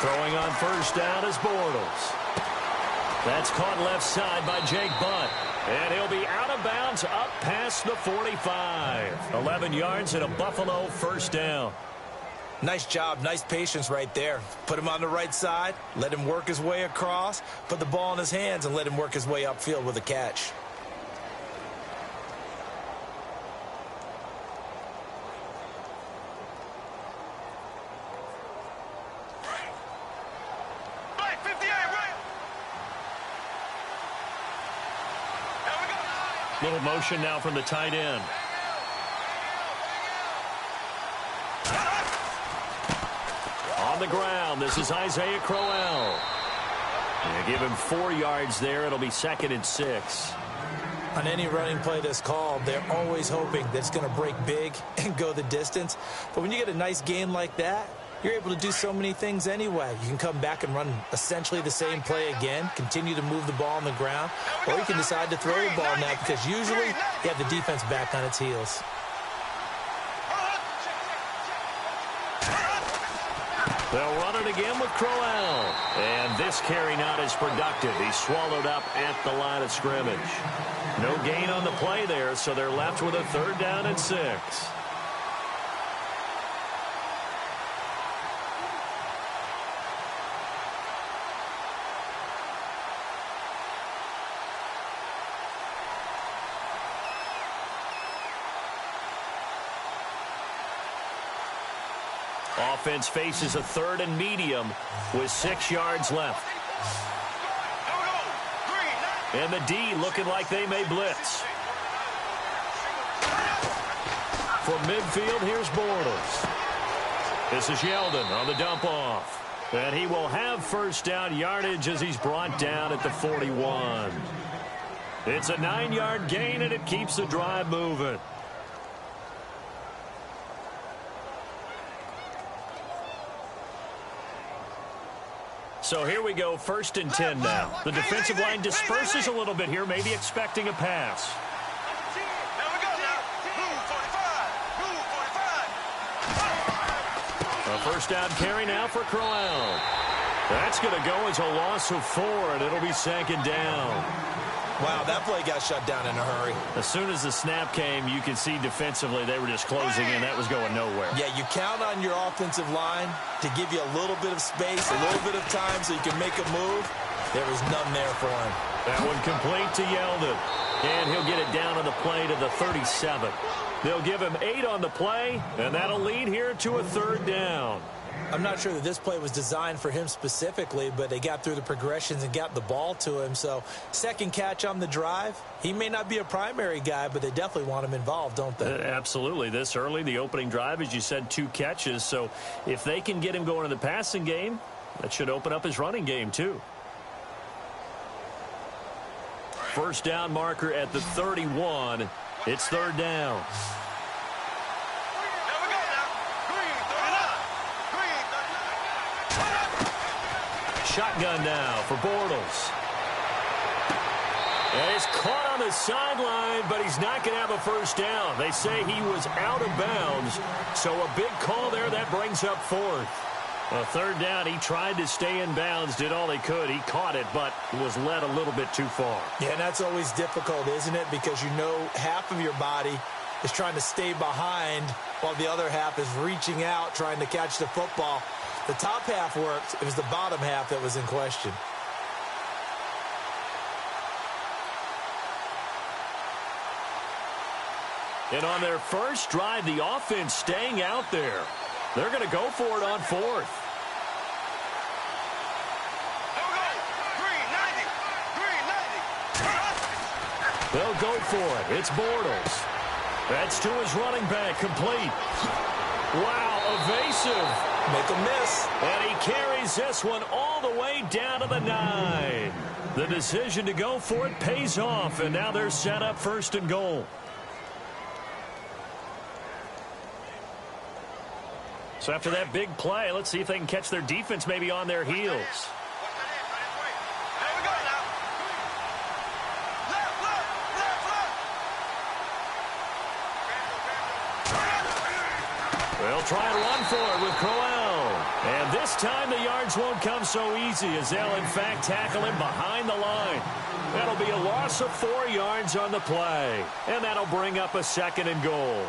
Throwing on first down is Bortles. That's caught left side by Jake Butt. And he'll be out of bounds up past the 45. 11 yards and a Buffalo first down. Nice job, nice patience right there. Put him on the right side, let him work his way across, put the ball in his hands, and let him work his way upfield with a catch. Little motion now from the tight end. On the ground, this is Isaiah Crowell. Give him 4 yards there. It'll be 2nd and 6. On any running play that's called, they're always hoping that it's going to break big and go the distance. But when you get a nice gain like that, you're able to do so many things anyway. You can come back and run essentially the same play again, continue to move the ball on the ground, or you can decide to throw the ball now because usually you have the defense back on its heels. They'll run it again with Crowell. And this carry not as productive. He's swallowed up at the line of scrimmage. No gain on the play there, so they're left with a 3rd down and 6. Offense faces a 3rd and medium with 6 yards left. And the D looking like they may blitz. From midfield, here's Bortles. This is Yeldon on the dump off. And he will have first down yardage as he's brought down at the 41. It's a 9-yard gain, and it keeps the drive moving. So here we go, 1st and 10 now. The defensive line disperses a little bit here, maybe expecting a pass. A first down carry now for Crowell. That's going to go as a loss of 4, and it'll be 2nd down. Wow, that play got shut down in a hurry. As soon as the snap came, you can see defensively they were just closing in. That was going nowhere. Yeah, you count on your offensive line to give you a little bit of space, a little bit of time so you can make a move. There was none there for him. That one complete to Yeldon. And he'll get it down on the play to the 37. They'll give him 8 on the play, and that'll lead here to a 3rd down. I'm not sure that this play was designed for him specifically, but they got through the progressions and got the ball to him. So, 2nd catch on the drive. He may not be a primary guy, but they definitely want him involved, don't they? Absolutely. This early, the opening drive, as you said, 2 catches. So, if they can get him going in the passing game, that should open up his running game, too. First down marker at the 31. It's 3rd down. Shotgun now for Bortles. And it's caught on the sideline, but he's not going to have a first down. They say he was out of bounds, so a big call there. That brings up 4th. A 3rd down, he tried to stay in bounds, did all he could. He caught it, but was led a little bit too far. Yeah, and that's always difficult, isn't it? Because you know half of your body is trying to stay behind while the other half is reaching out, trying to catch the football. The top half worked. It was the bottom half that was in question. And on their first drive, the offense staying out there. They're going to go for it on 4th. They'll go for it. It's Bortles. That's to his running back, complete. Wow, evasive. Make a miss. And he carries this one all the way down to the 9. The decision to go for it pays off, and now they're set up 1st and goal. So after that big play, let's see if they can catch their defense maybe on their heels. They'll try and run for it with Crowell. And this time the yards won't come so easy as they'll, in fact, tackle him behind the line. That'll be a loss of 4 yards on the play. And that'll bring up a 2nd and goal.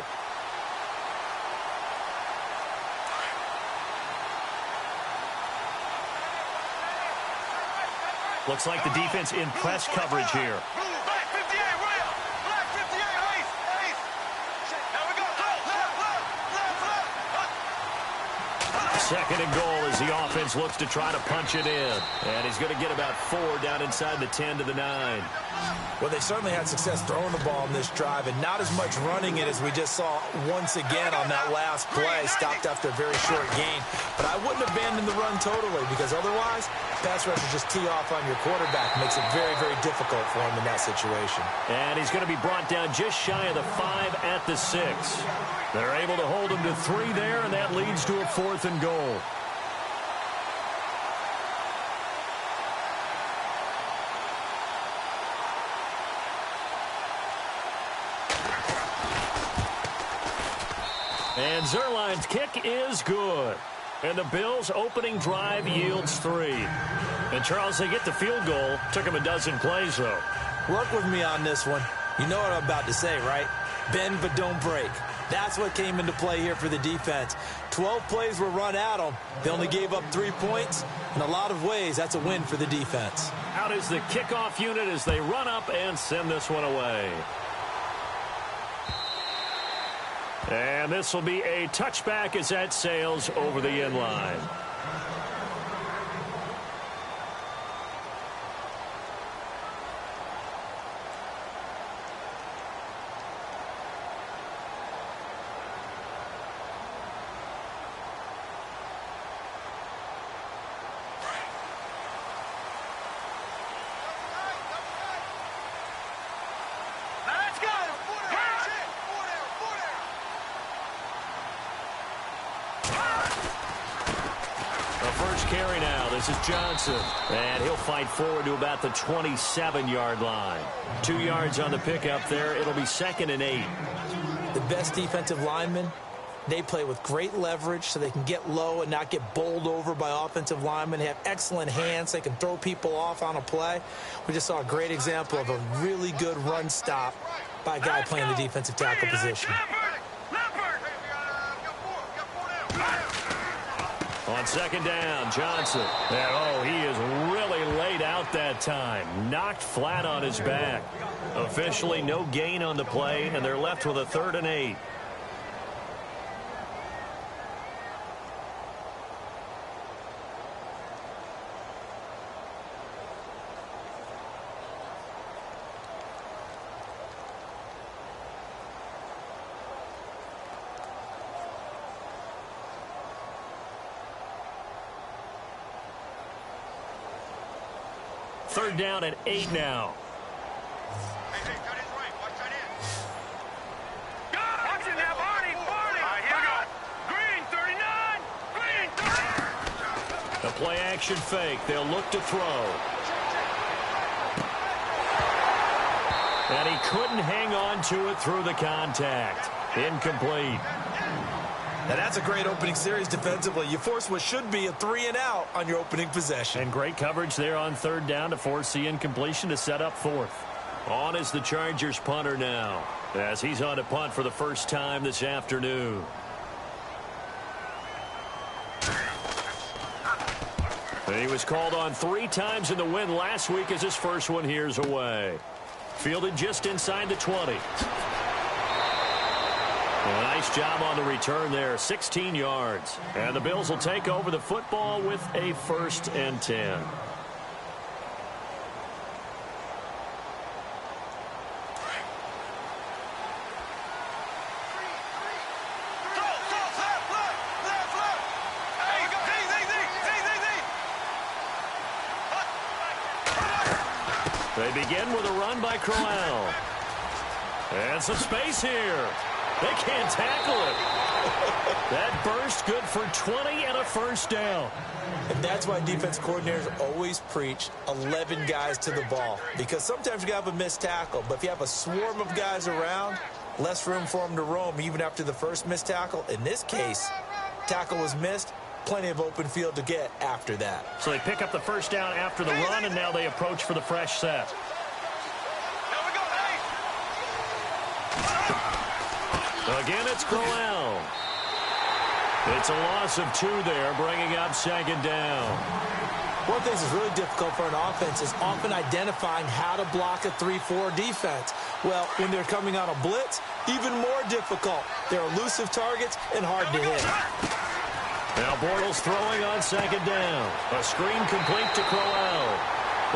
Looks like the defense in press coverage here. Black 58, William. Black 58, Ace. Now we go. Left. 2nd and goal as the offense looks to try to punch it in. And he's going to get about 4 down inside the 10 to the 9. Well, they certainly had success throwing the ball on this drive and not as much running it as we just saw once again on that last play. Stopped after a very short gain. But I wouldn't abandon the run totally because otherwise, pass rushers just tee off on your quarterback. Makes it very, very difficult for him in that situation. And he's going to be brought down just shy of the 5 at the 6. They're able to hold him to 3 there, and that leads to a 4th and goal. And Zerline's kick is good. And the Bills' opening drive yields 3. And, Charles, they get the field goal. Took him a dozen plays, though. Work with me on this one. You know what I'm about to say, right? Bend but don't break. That's what came into play here for the defense. 12 plays were run at them. They only gave up 3 points. In a lot of ways, that's a win for the defense. Out is the kickoff unit as they run up and send this one away. And this will be a touchback as that sails over the end line. Carry now. This is Johnson. And he'll fight forward to about the 27-yard line. 2 yards on the pickup there. It'll be 2nd and 8. The best defensive linemen, they play with great leverage so they can get low and not get bowled over by offensive linemen. They have excellent hands. They can throw people off on a play. We just saw a great example of a really good run stop by a guy playing the defensive tackle position. On 2nd down, Johnson. And, he is really laid out that time. Knocked flat on his back. Officially no gain on the play, and they're left with a 3rd and 8. Third down at 8 now. Hey, cut his right. Watch that in. Watch it now, Barney. All right, here we go. Green, 39. Green, 30. The play action fake. They'll look to throw. And he couldn't hang on to it through the contact. Incomplete. Now, that's a great opening series defensively. You force what should be a 3 and out on your opening possession. And great coverage there on 3rd down to force the incompletion to set up 4th. On is the Chargers punter now, as he's on to punt for the first time this afternoon. He was called on 3 times in the win last week as his first one here's away. Fielded just inside the 20. A nice job on the return there, 16 yards. And the Bills will take over the football with a 1st and 10. They begin with a run by Crowell. And some space here. They can't tackle it. That burst good for 20 and a 1st down. And that's why defense coordinators always preach 11 guys to the ball. Because sometimes you have a missed tackle. But if you have a swarm of guys around, less room for them to roam even after the first missed tackle. In this case, tackle was missed. plenty of open field to get after that. So they pick up the first down after the run, and now they approach for the fresh set. Again, it's Crowell. It's a loss of 2 there, bringing up second down. One thing that's really difficult for an offense is often identifying how to block a 3-4 defense. Well, when they're coming on a blitz, even more difficult. They're elusive targets and hard to hit. Now Bortles throwing on second down. A screen complete to Crowell.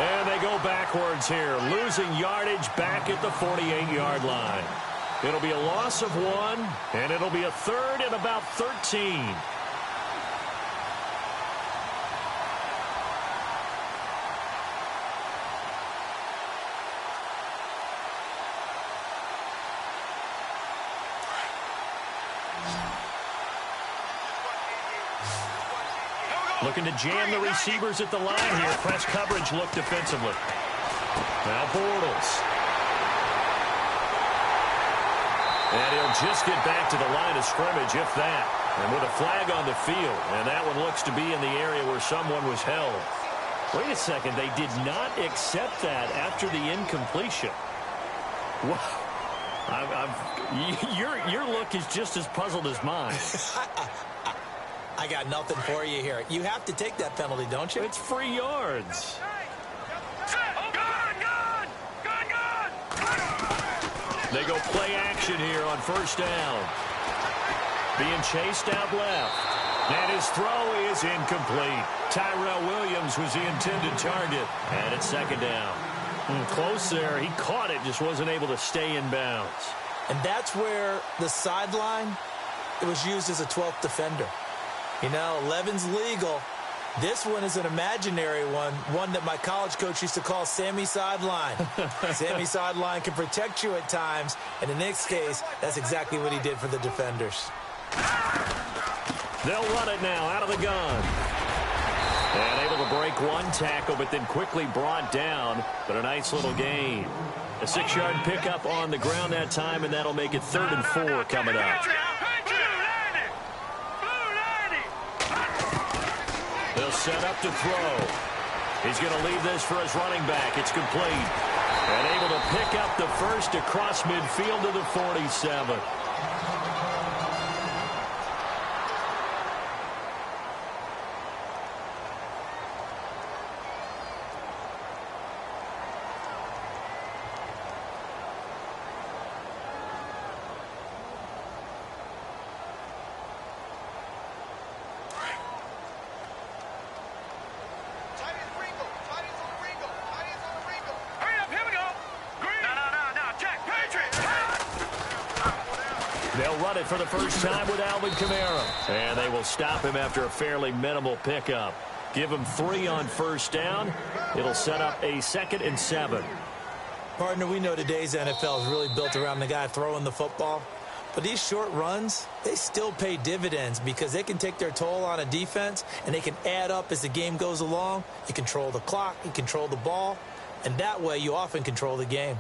And they go backwards here, losing yardage back at the 48-yard line. It'll be a loss of 1, and it'll be a 3rd and about 13. Looking to jam the receivers at the line here. Press coverage look defensively. Now Bortles. And he'll just get back to the line of scrimmage, if that. And with a flag on the field. And that one looks to be in the area where someone was held. Wait a second. They did not accept that after the incompletion. Wow. Your look is just as puzzled as mine. I got nothing for you here. You have to take that penalty, don't you? It's free yards. They go play action here on first down. Being chased out left. And his throw is incomplete. Tyrell Williams was the intended target. And it's second down. Close there. He caught it, just wasn't able to stay in bounds. And that's where the sideline, it was used as a 12th defender. You know, 11's legal. This one is an imaginary one that my college coach used to call Sammy Sideline. Sammy Sideline can protect you at times, and in this case, that's exactly what he did for the defenders. They'll run it now out of the gun. And able to break one tackle, but then quickly brought down, but a nice little gain. A 6-yard pickup on the ground that time, and that'll make it 3rd and 4 coming up. They'll set up to throw. He's going to leave this for his running back. It's complete. And able to pick up the first across midfield to the 47. They'll run it for the first time with Alvin Kamara. And they will stop him after a fairly minimal pickup. Give him 3 on first down. It'll set up a 2nd and 7. Partner, we know today's NFL is really built around the guy throwing the football. But these short runs, they still pay dividends because they can take their toll on a defense and they can add up as the game goes along. You control the clock, you control the ball, and that way you often control the game.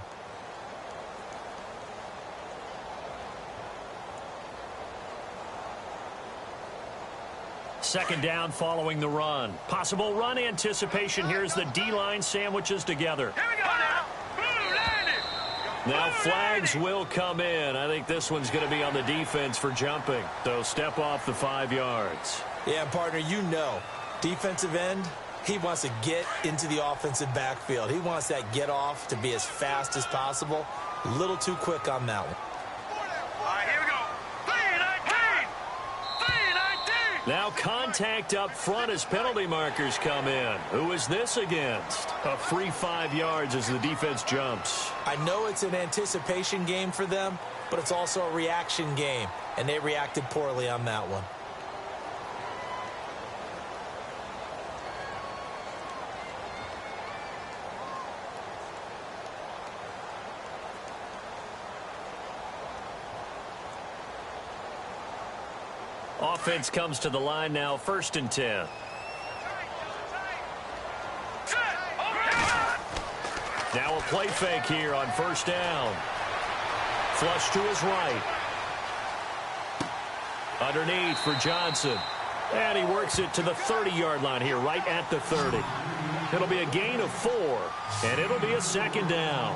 Second down following the run. Possible run anticipation. Here's the D-line sandwiches together. Here we go now. Now flags will come in. I think this one's going to be on the defense for jumping. So step off the 5 yards. Yeah, partner, you know, defensive end, he wants to get into the offensive backfield. He wants that get off to be as fast as possible. A little too quick on that one. All right, here we go. 3-19. Now contact up front as penalty markers come in. Who is this against? A free 5 yards as the defense jumps. I know it's an anticipation game for them, but it's also a reaction game, and they reacted poorly on that one. Offense comes to the line now, 1st and 10. Now a play fake here on first down. Flush to his right. Underneath for Johnson. And he works it to the 30-yard line here, right at the 30. It'll be a gain of 4, and it'll be a second down.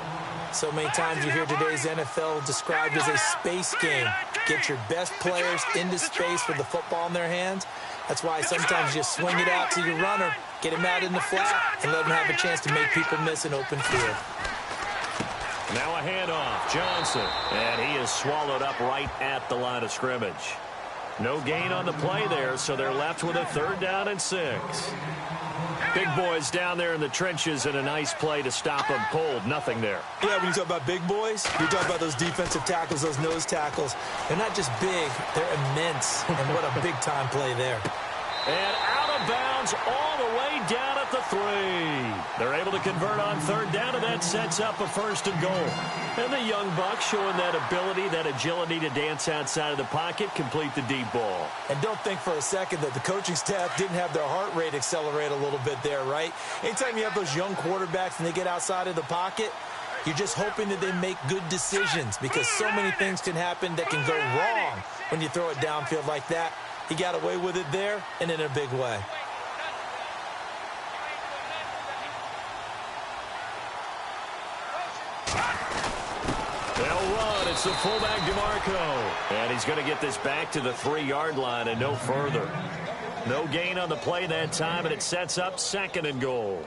So many times you hear today's NFL described as a space game. Get your best players into space with the football in their hands. That's why sometimes you swing it out to your runner, get him out in the flat, and let him have a chance to make people miss an open field. Now a handoff, Johnson, and he is swallowed up right at the line of scrimmage. No gain on the play there, so they're left with a 3rd down and 6. Big boys down there in the trenches, and a nice play to stop them cold. Nothing there. Yeah, when you talk about big boys, you talk about those defensive tackles, those nose tackles. They're not just big, they're immense. And what a big-time play there. And out of bounds all the way down at the 3. They're able to convert on 3rd down, and that sets up a 1st and goal. And the young bucks showing that ability, that agility to dance outside of the pocket, complete the deep ball. And don't think for a second that the coaching staff didn't have their heart rate accelerate a little bit there, right? Anytime you have those young quarterbacks and they get outside of the pocket, you're just hoping that they make good decisions because so many things can happen that can go wrong when you throw it downfield like that. He got away with it there and in a big way. They'll run. It's the fullback, DeMarco. And he's going to get this back to the 3-yard line and no further. No gain on the play that time, and it sets up 2nd and goal.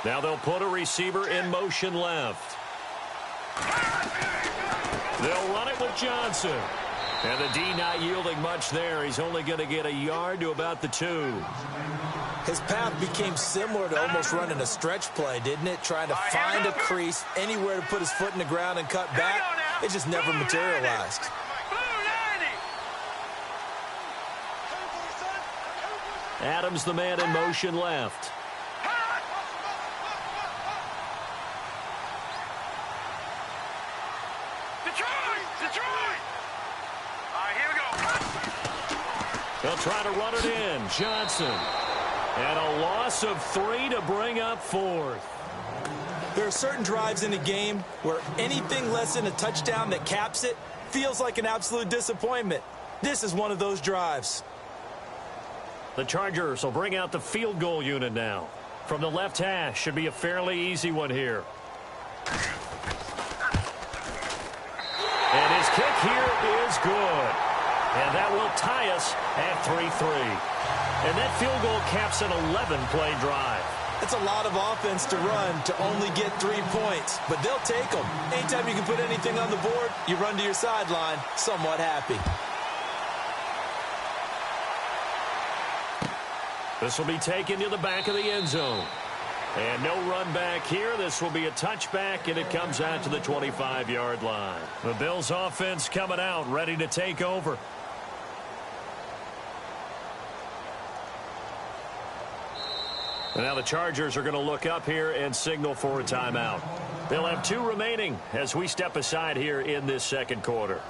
Now they'll put a receiver in motion left. They'll run it with Johnson. And the D not yielding much there. He's only going to get a yard to about the 2. His path became similar to almost running a stretch play, didn't it? Trying to find a crease, anywhere to put his foot in the ground and cut back. It just never materialized. Adams, the man in motion left. They'll try to run it in. Johnson. And a loss of 3 to bring up 4th. There are certain drives in a game where anything less than a touchdown that caps it feels like an absolute disappointment. This is one of those drives. The Chargers will bring out the field goal unit now. From the left hash, should be a fairly easy one here. And his kick here is good. And that will tie us at 3-3. And that field goal caps an 11-play drive. That's a lot of offense to run to only get 3 points, but they'll take them. Anytime you can put anything on the board, you run to your sideline somewhat happy. This will be taken to the back of the end zone. And no run back here. This will be a touchback, and it comes out to the 25-yard line. The Bills offense coming out, ready to take over. And now the Chargers are going to look up here and signal for a timeout. They'll have 2 remaining as we step aside here in this 2nd quarter.